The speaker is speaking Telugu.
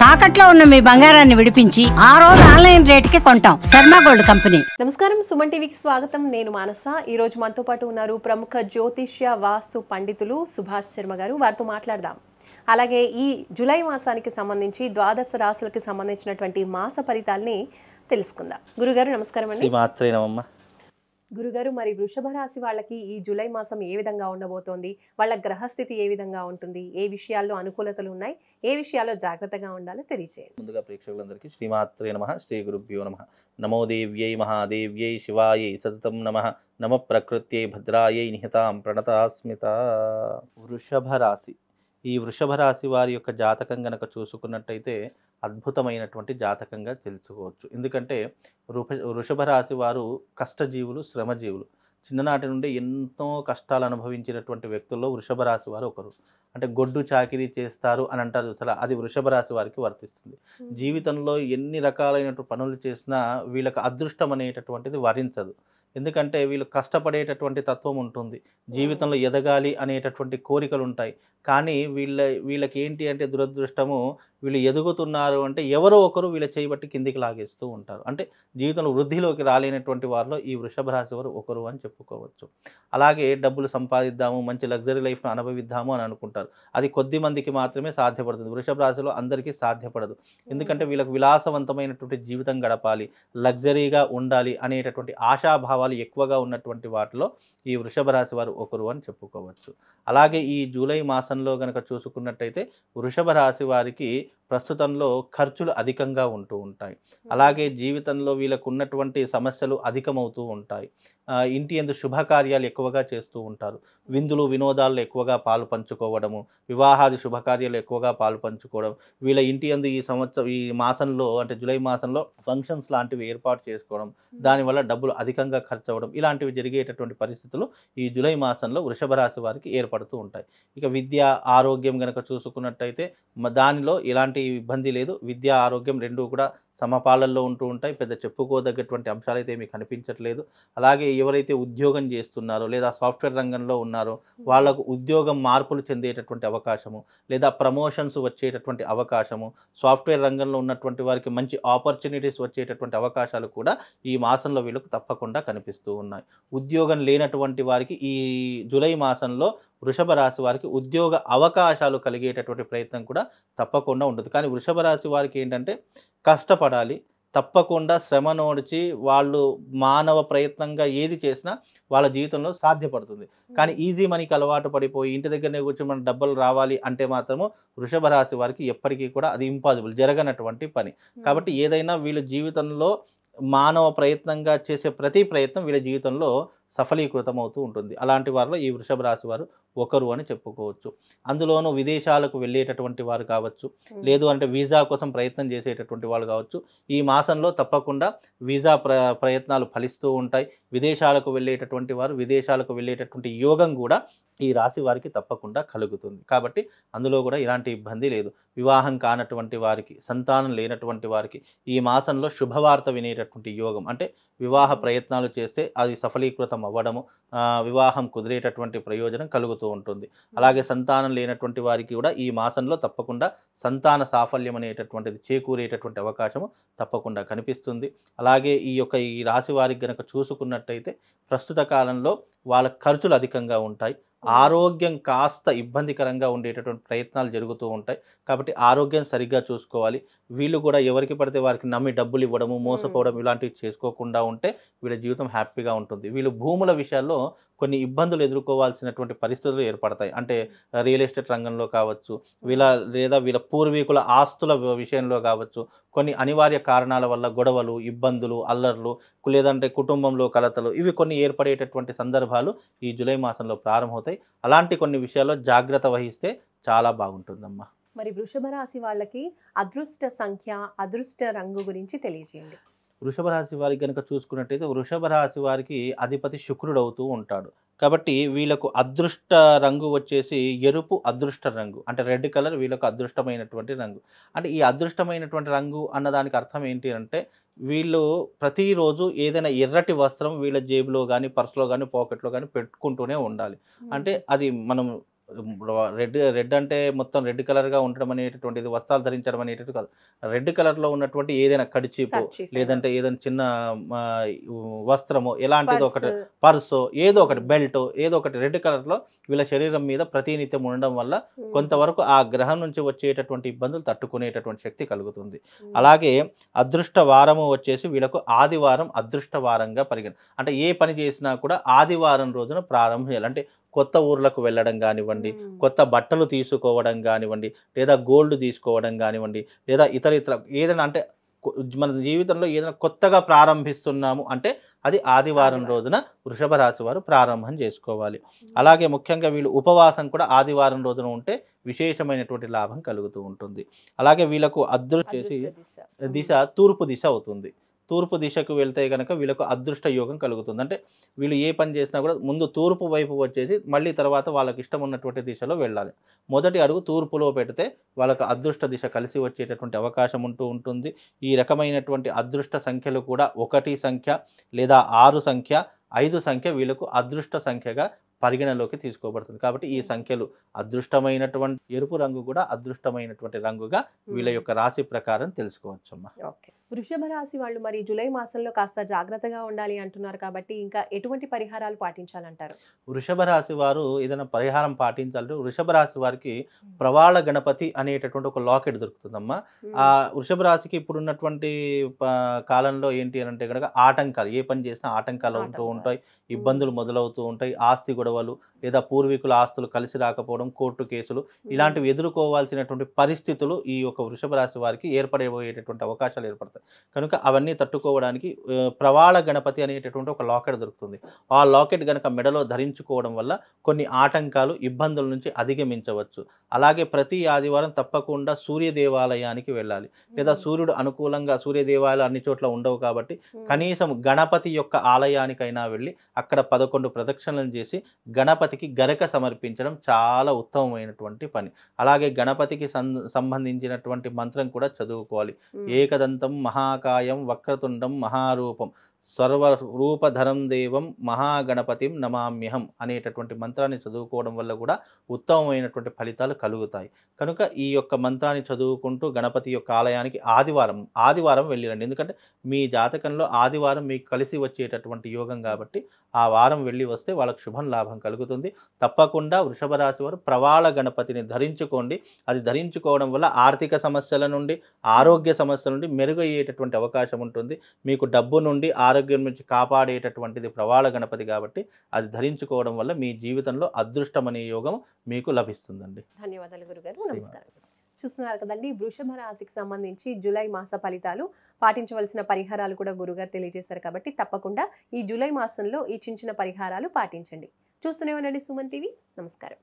తాకట్లో ఉన్న మీ బంగారాన్ని విడిపించి ఆ రోజు ఆన్లైన్ రేటుకి కొంటాం. Sharma gold company. నమస్కారం, సుమన్ టీవీకి స్వాగతం. నేను మానస. ఈ రోజు మనతో పాటు ఉన్నారు ప్రముఖ జ్యోతిష్య వాస్తు పండితులు సుభాష్ శర్మ గారు. వారితో మాట్లాడదాం. అలాగే ఈ జూలై మాసానికి సంబంధించి ద్వాదశ రాశులకు సంబంధించినటువంటి మాస ఫలితాల్ని తెలుసుకుందాం. గురుగారు నమస్కారం అండి. గురుగారు, మరి వృషభ రాశి వాళ్ళకి ఈ జూలై మాసం ఏ విధంగా ఉండబోతోంది? వాళ్ళ గ్రహస్థితి ఏ విధంగా ఉంటుంది? ఏ విషయాల్లో అనుకూలతలు ఉన్నాయి, ఏ విషయాల్లో జాగ్రత్తగా ఉండాలో తెలియజేయండి. ముందుగా ప్రేక్షకులందరికీ శ్రీమాత్రే నమః, శ్రీ గురుభ్యో నమః. నమో దేవ్యై మహాదేవ్యై శివాయై సతతం నమః. నమ ప్రకృత్యై భద్రాయై నిహితాం ప్రణతాస్మిత. వృషభ రాశి. ఈ వృషభ రాశి వారి యొక్క జాతకం గనక చూసుకున్నట్టయితే అద్భుతమైనటువంటి జాతకంగా తెలుసుకోవచ్చు. ఎందుకంటే వృషభ రాశి వారు కష్టజీవులు, శ్రమజీవులు. చిన్ననాటి నుండి ఎన్నో కష్టాలు అనుభవించినటువంటి వ్యక్తుల్లో వృషభ రాశి వారు ఒకరు. అంటే గొడ్డు చాకిరీ చేస్తారు అని అంటారు అసలు, అది వృషభ రాశి వారికి వర్తిస్తుంది. జీవితంలో ఎన్ని రకాలైనటువంటి పనులు చేసినా వీళ్ళకి అదృష్టం అనేటటువంటిది వరించదు. ఎందుకంటే వీళ్ళు కష్టపడేటటువంటి తత్వం ఉంటుంది, జీవితంలో ఎదగాలి అనేటటువంటి కోరికలు ఉంటాయి. కానీ వీళ్ళకి ఏంటి అంటే దురదృష్టము, వీళ్ళు ఎదుగుతున్నారు అంటే ఎవరో ఒకరు వీళ్ళ చేయబట్టి కిందికి లాగేస్తూ ఉంటారు. అంటే జీవితంలో వృద్ధిలోకి రాలేనటువంటి వారిలో ఈ వృషభ రాశి వారు ఒకరు అని చెప్పుకోవచ్చు. అలాగే డబ్బులు సంపాదిద్దాము, మంచి లగ్జరీ లైఫ్ను అనుభవిద్దాము అని అనుకుంటారు. అది కొద్ది మందికి మాత్రమే సాధ్యపడుతుంది. వృషభ రాశిలో అందరికీ సాధ్యపడదు. ఎందుకంటే వీళ్ళకి విలాసవంతమైనటువంటి జీవితం గడపాలి, లగ్జరీగా ఉండాలి అనేటటువంటి ఆశాభావాలు ఎక్కువగా ఉన్నటువంటి వాటిలో ఈ వృషభ రాశి వారు ఒకరు అని చెప్పుకోవచ్చు. అలాగే ఈ జూలై మాసంలో కనుక చూసుకున్నట్టయితే వృషభ రాశి వారికి ప్రస్తుతంలో ఖర్చులు అధికంగా ఉంటూ ఉంటాయి. అలాగే జీవితంలో వీళ్ళకు ఉన్నటువంటి సమస్యలు అధికమవుతూ ఉంటాయి. ఇంటి యందు శుభకార్యాలు ఎక్కువగా చేస్తూ ఉంటారు. విందులు వినోదాల్లో ఎక్కువగా పాలు పంచుకోవడము, వివాహాది శుభకార్యాలు ఎక్కువగా పాలు పంచుకోవడం, వీళ్ళ ఇంటి యందు ఈ మాసంలో అంటే జూలై మాసంలో ఫంక్షన్స్ లాంటివి ఏర్పాటు చేసుకోవడం, దానివల్ల డబ్బులు అధికంగా ఖర్చు అవ్వడం, ఇలాంటివి జరిగేటటువంటి పరిస్థితులు ఈ జూలై మాసంలో వృషభ రాశి వారికి ఏర్పడుతూ ఉంటాయి. ఇక విద్య, ఆరోగ్యం కనుక చూసుకున్నట్టయితే దానిలో ఎలాంటి ఇబ్బంది లేదు. విద్య, ఆరోగ్యం రెండూ కూడా సమపాలల్లో ఉంటూ ఉంటాయి. పెద్ద చెప్పుకోదగ్గటువంటి అంశాలు అయితే మీకు కనిపించట్లేదు. అలాగే ఎవరైతే ఉద్యోగం చేస్తున్నారో లేదా సాఫ్ట్వేర్ రంగంలో ఉన్నారో వాళ్ళకు ఉద్యోగం మార్పులు చెందేటటువంటి అవకాశము, లేదా ప్రమోషన్స్ వచ్చేటటువంటి అవకాశము, సాఫ్ట్వేర్ రంగంలో ఉన్నటువంటి వారికి మంచి ఆపర్చునిటీస్ వచ్చేటటువంటి అవకాశాలు కూడా ఈ మాసంలో వీళ్ళకు తప్పకుండా కనిపిస్తూ ఉన్నాయి. ఉద్యోగం లేనటువంటి వారికి ఈ జూలై మాసంలో వృషభ రాశి వారికి ఉద్యోగ అవకాశాలు కలిగేటటువంటి ప్రయత్నం కూడా తప్పకుండా ఉంటుంది. కానీ వృషభ రాశి వారికి ఏంటంటే కష్టపడాలి, తప్పకుండా శ్రమ నోడిచి వాళ్ళు మానవ ప్రయత్నంగా ఏది చేసినా వాళ్ళ జీవితంలో సాధ్యపడుతుంది. కానీ ఈజీ మనీకి అలవాటు పడిపోయి ఇంటి దగ్గరనే కూర్చొని మన డబ్బులు రావాలి అంటే మాత్రము వృషభ రాశి వారికి ఎప్పటికీ కూడా అది ఇంపాసిబుల్, జరగనటువంటి పని. కాబట్టి ఏదైనా వీళ్ళ జీవితంలో మానవ ప్రయత్నంగా చేసే ప్రతి ప్రయత్నం వీళ్ళ జీవితంలో సఫలీకృతం అవుతూ ఉంటుంది. అలాంటి వారిలో ఈ వృషభ రాశి వారు ఒకరు అని చెప్పుకోవచ్చు. అందులోనూ విదేశాలకు వెళ్ళేటటువంటి వారు కావచ్చు, లేదు అంటే వీసా కోసం ప్రయత్నం చేసేటటువంటి వాళ్ళు కావచ్చు, ఈ మాసంలో తప్పకుండా వీసా ప్రయత్నాలు ఫలిస్తూ ఉంటాయి. విదేశాలకు వెళ్ళేటటువంటి వారు విదేశాలకు వెళ్ళేటటువంటి యోగం కూడా ఈ రాశి వారికి తప్పకుండా కలుగుతుంది. కాబట్టి అందులో కూడా ఎలాంటి ఇబ్బంది లేదు. వివాహం కానటువంటి వారికి, సంతానం లేనటువంటి వారికి ఈ మాసంలో శుభవార్త వినేటటువంటి యోగం, అంటే వివాహ ప్రయత్నాలు చేస్తే అది సఫలీకృతం అవ్వడము, వివాహం కుదిరేటటువంటి ప్రయోజనం కలుగుతూ ఉంటుంది. అలాగే సంతానం లేనటువంటి వారికి కూడా ఈ మాసంలో తప్పకుండా సంతాన సాఫల్యం అనేటటువంటిది చేకూరేటటువంటి అవకాశము తప్పకుండా కనిపిస్తుంది. అలాగే ఈ రాశి వారికి గనక చూసుకున్నట్టయితే ప్రస్తుత కాలంలో వాళ్ళ ఖర్చులు అధికంగా ఉంటాయి. ఆరోగ్యం కాస్త ఇబ్బందికరంగా ఉండేటటువంటి ప్రయత్నాలు జరుగుతూ ఉంటాయి. కాబట్టి ఆరోగ్యం సరిగ్గా చూసుకోవాలి. వీళ్ళు కూడా ఎవరికి పడితే వారికి నమ్మి డబ్బులు ఇవ్వడము, మోసపోవడం ఇలాంటివి చేసుకోకుండా ఉంటే వీళ్ళ జీవితం హ్యాపీగా ఉంటుంది. వీళ్ళు భూముల విషయాల్లో కొన్ని ఇబ్బందులు ఎదుర్కోవాల్సినటువంటి పరిస్థితులు ఏర్పడతాయి. అంటే రియల్ ఎస్టేట్ రంగంలో కావచ్చు, వీళ్ళ పూర్వీకుల ఆస్తుల విషయంలో కావచ్చు, కొన్ని అనివార్య కారణాల వల్ల గొడవలు, ఇబ్బందులు, అల్లర్లు, లేదంటే కుటుంబంలో కలతలు, ఇవి కొన్ని ఏర్పడేటటువంటి సందర్భాలు ఈ జూలై మాసంలో ప్రారంభమవుతాయి. అలాంటి కొన్ని విషయాల్లో జాగ్రత్త వహిస్తే చాలా బాగుంటుందమ్మా. మరి వృషభ రాశి వాళ్ళకి అదృష్ట సంఖ్య, అదృష్ట రంగు గురించి తెలియజేయండి. వృషభ రాశి వారికి కనుక చూసుకున్నట్టయితే వృషభ రాశి వారికి అధిపతి శుక్రుడు అవుతూ ఉంటాడు. కాబట్టి వీళ్ళకు అదృష్ట రంగు వచ్చేసి ఎరుపు అదృష్ట రంగు, అంటే రెడ్ కలర్ వీళ్ళకు అదృష్టమైనటువంటి రంగు. అంటే ఈ అదృష్టమైనటువంటి రంగు అన్నదానికి అర్థం ఏంటి అంటే వీళ్ళు ప్రతిరోజు ఏదైనా ఎర్రటి వస్త్రం వీళ్ళ జేబులో కానీ, పర్సులో కానీ, పాకెట్లో కానీ పెట్టుకుంటూనే ఉండాలి. అంటే అది మనం రెడ్ అంటే మొత్తం రెడ్ కలర్‌గా ఉండడం అనేటటువంటిది, వస్త్రాలు ధరించడం అనేటిది కాదు. రెడ్ కలర్‌లో ఉన్నటువంటి ఏదైనా కర్చీఫో, కర్చీఫ్ అయినా, లేదంటే ఏదైనా చిన్న వస్త్రమో, ఎలాంటిదో పర్స్. ఒకటి పర్సో, ఏదో ఒకటి బెల్టో, ఏదో ఒకటి రెడ్ కలర్‌లో వీళ్ళ శరీరం మీద ప్రతినిత్యం ఉండడం వల్ల కొంతవరకు ఆ గ్రహం నుంచి వచ్చేటటువంటి ఇబ్బందులు తట్టుకునేటటువంటి శక్తి కలుగుతుంది. అలాగే అదృష్ట వారము వచ్చేసి వీళ్ళకు ఆదివారం అదృష్ట వారంగా అంటే ఏ పని చేసినా కూడా ఆదివారం రోజున ప్రారంభం చేయాలి. అంటే కొత్త ఊర్లకు వెళ్ళడం గానివ్వండి, కొత్త బట్టలు తీసుకోవడం గానివ్వండి, లేదా గోల్డ్ తీసుకోవడం గానివ్వండి, లేదా ఇతర ఏదైనా అంటే కొ మన జీవితంలో ఏదైనా కొత్తగా ప్రారంభిస్తున్నాము అంటే అది ఆదివారం రోజున వృషభ రాశి వారు ప్రారంభం చేసుకోవాలి. అలాగే ముఖ్యంగా వీళ్ళు ఉపవాసం కూడా ఆదివారం రోజున ఉంటే విశేషమైనటువంటి లాభం కలుగుతూ ఉంటుంది. అలాగే వీళ్ళకు చేసి దిశ తూర్పు దిశ అవుతుంది. తూర్పు దిశకు వెళ్తే గనక వీళ్ళకు అదృష్ట యోగం కలుగుతుంది. అంటే వీళ్ళు ఏ పని చేసినా కూడా ముందు తూర్పు వైపు వచ్చేసి మళ్ళీ తర్వాత వాళ్ళకి ఇష్టం ఉన్నటువంటి దిశలో వెళ్ళాలి. మొదటి అడుగు తూర్పులో పెడితే వాళ్ళకు అదృష్ట దిశ కలిసి వచ్చేటటువంటి అవకాశం ఉంటుంది. ఈ రకమైనటువంటి అదృష్ట సంఖ్యలు కూడా 1 సంఖ్య లేదా 6 సంఖ్య, 5 సంఖ్య వీళ్ళకు అదృష్ట సంఖ్యగా పరిగణలోకి తీసుకోబడుతుంది. కాబట్టి ఈ సంఖ్యలు అదృష్టమైనటువంటి ఎరుపు రంగు కూడా అదృష్టమైనటువంటి రంగుగా వీళ్ళ యొక్క రాశి ప్రకారం తెలుసుకోవచ్చమ్మా. ఓకే. వృషభ రాశి వాళ్ళు మరి జూలై మాసంలో కాస్త జాగ్రత్తగా ఉండాలి అంటున్నారు కాబట్టి ఇంకా ఎటువంటి పరిహారాలు పాటించాలంటారు? వృషభ రాశి వారు ఏదైనా పరిహారం పాటించాలంటే వృషభ రాశి వారికి ప్రవాళ గణపతి అనేటటువంటి ఒక లాకెట్ దొరుకుతుందమ్మా. ఆ వృషభ రాశికి ఇప్పుడున్నటువంటి కాలంలో ఏంటి అని అంటే కనుక ఆటంకాలు, ఏ పని చేసినా ఆటంకాలు ఉంటూ ఉంటాయి, ఇబ్బందులు మొదలవుతూ ఉంటాయి. ఆస్తి గొడవలు లేదా పూర్వీకుల ఆస్తులు కలిసి రాకపోవడం, కోర్టు కేసులు ఇలాంటివి ఎదుర్కోవాల్సినటువంటి పరిస్థితులు ఈ యొక్క వృషభ రాశి వారికి ఏర్పడబోయేటటువంటి అవకాశాలు ఏర్పడతాయి. కనుక అవన్నీ తట్టుకోవడానికి ప్రవాళ గణపతి అనేటటువంటి ఒక లాకెట్ దొరుకుతుంది. ఆ లాకెట్ గనక మెడలో ధరించుకోవడం వల్ల కొన్ని ఆటంకాలు, ఇబ్బందుల నుంచి అధిగమించవచ్చు. అలాగే ప్రతి ఆదివారం తప్పకుండా సూర్య దేవాలయానికి వెళ్ళాలి. లేదా సూర్యుడు అనుకూలంగా, సూర్య దేవాలయాలు అన్ని చోట్ల ఉండవు కాబట్టి కనీసం గణపతి యొక్క ఆలయానికైనా వెళ్ళి అక్కడ 11 ప్రదక్షిణలు చేసి గణపతికి గరక సమర్పించడం చాలా ఉత్తమమైనటువంటి పని. అలాగే గణపతికి సంబంధించినటువంటి మంత్రం కూడా చదువుకోవాలి. ఏకదంతం మహాకాయం వక్రతుండం మహారూపం సర్వరూపధరం దేవం మహాగణపతిం నమామ్యహం అనేటటువంటి మంత్రాన్ని చదువుకోవడం వల్ల కూడా ఉత్తమమైనటువంటి ఫలితాలు కలుగుతాయి. కనుక ఈ యొక్క మంత్రాన్ని చదువుకుంటూ గణపతి యొక్క ఆలయానికి ఆదివారం వెళ్ళిరండి. ఎందుకంటే మీ జాతకంలో ఆదివారం మీకు కలిసి వచ్చేటటువంటి యోగం కాబట్టి ఆ వారం వెళ్ళి వస్తే వాళ్ళకు శుభం లాభం కలుగుతుంది. తప్పకుండా వృషభ రాశి వారు ప్రవాళ గణపతిని ధరించుకోండి. అది ధరించుకోవడం వల్ల ఆర్థిక సమస్యల నుండి, ఆరోగ్య సమస్యల నుండి మెరుగయ్యేటటువంటి అవకాశం ఉంటుంది. మీకు డబ్బు నుండి, ఆరోగ్యం నుంచి కాపాడేటటువంటిది ప్రవాళ గణపతి కాబట్టి అది ధరించుకోవడం వల్ల మీ జీవితంలో అదృష్టం అనే యోగం మీకు లభిస్తుందండి. ధన్యవాదాలు గురుగారు. నమస్కారం. చూస్తున్నారు కదండి, వృషభ రాశికి సంబంధించి జూలై మాస ఫలితాలు, పాటించవలసిన పరిహారాలు కూడా గురుగారు తెలియజేశారు కాబట్టి తప్పకుండా ఈ జూలై మాసంలో ఈ చిన్న చిన్న పరిహారాలు పాటించండి. చూస్తూనే ఉండండి సుమన్ టీవీ. నమస్కారం.